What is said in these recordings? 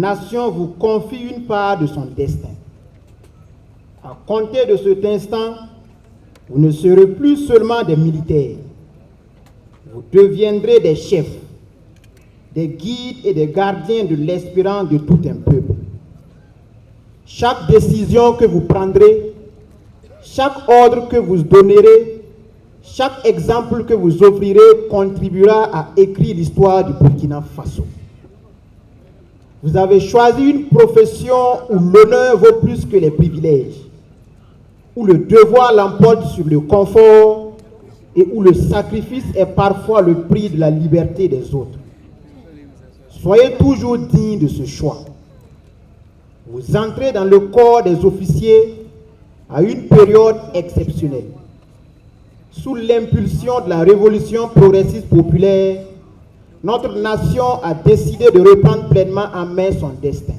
nation vous confie une part de son destin. À compter de cet instant, vous ne serez plus seulement des militaires. Vous deviendrez des chefs, des guides et des gardiens de l'espérance de tout un peuple. Chaque décision que vous prendrez, chaque ordre que vous donnerez, chaque exemple que vous offrirez contribuera à écrire l'histoire du Burkina Faso. Vous avez choisi une profession où l'honneur vaut plus que les privilèges, où le devoir l'emporte sur le confort et où le sacrifice est parfois le prix de la liberté des autres. Soyez toujours dignes de ce choix. Vous entrez dans le corps des officiers à une période exceptionnelle. Sous l'impulsion de la révolution progressiste populaire, notre nation a décidé de reprendre pleinement en main son destin.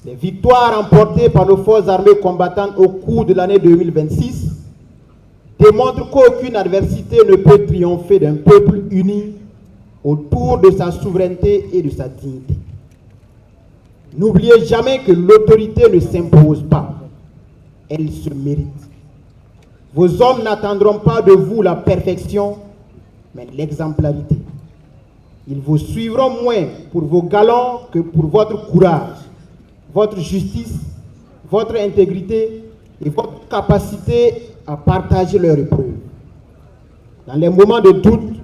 Les victoires remportées par nos forces armées combattantes au cours de l'année 2026 démontrent qu'aucune adversité ne peut triompher d'un peuple uni autour de sa souveraineté et de sa dignité. N'oubliez jamais que l'autorité ne s'impose pas, elle se mérite. Vos hommes n'attendront pas de vous la perfection, mais l'exemplarité. Ils vous suivront moins pour vos galons que pour votre courage, votre justice, votre intégrité et votre capacité à partager leurs épreuves. Dans les moments de doute,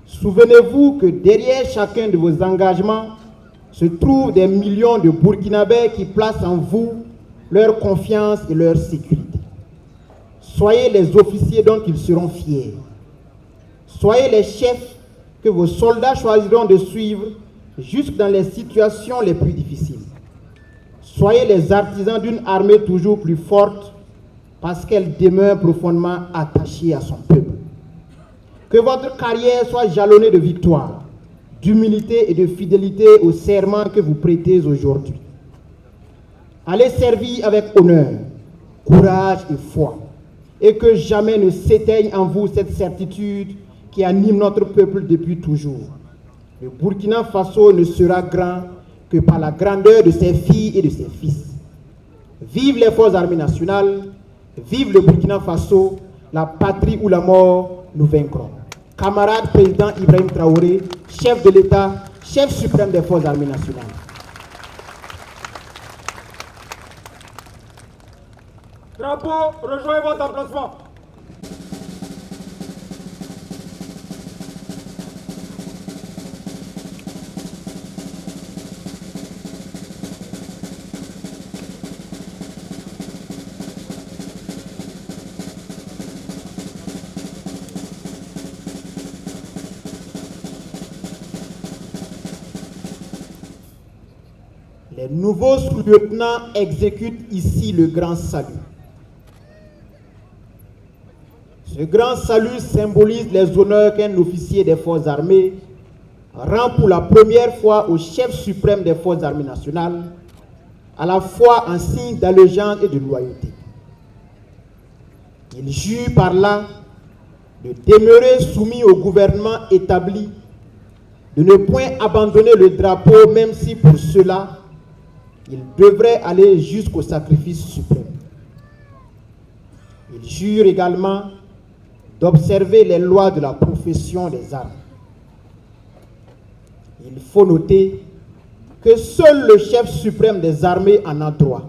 souvenez-vous que derrière chacun de vos engagements se trouvent des millions de Burkinabés qui placent en vous leur confiance et leur sécurité. Soyez les officiers dont ils seront fiers. Soyez les chefs que vos soldats choisiront de suivre jusque dans les situations les plus difficiles. Soyez les artisans d'une armée toujours plus forte parce qu'elle demeure profondément attachée à son peuple. Que votre carrière soit jalonnée de victoires, d'humilité et de fidélité au serment que vous prêtez aujourd'hui. Allez servir avec honneur, courage et foi, et que jamais ne s'éteigne en vous cette certitude qui anime notre peuple depuis toujours. Le Burkina Faso ne sera grand que par la grandeur de ses filles et de ses fils. Vive les forces armées nationales, vive le Burkina Faso, la patrie ou la mort, nous vaincrons. Camarade président Ibrahim Traoré, chef de l'État, chef suprême des forces armées nationales. Drapeau, rejoignez votre emplacement. Les nouveaux sous-lieutenants exécutent ici le grand salut. Ce grand salut symbolise les honneurs qu'un officier des forces armées rend pour la première fois au chef suprême des forces armées nationales, à la fois en signe d'allégeance et de loyauté. Il jure par là de demeurer soumis au gouvernement établi, de ne point abandonner le drapeau, même si pour cela, il devrait aller jusqu'au sacrifice suprême. Il jure également d'observer les lois de la profession des armes. Il faut noter que seul le chef suprême des armées en a droit.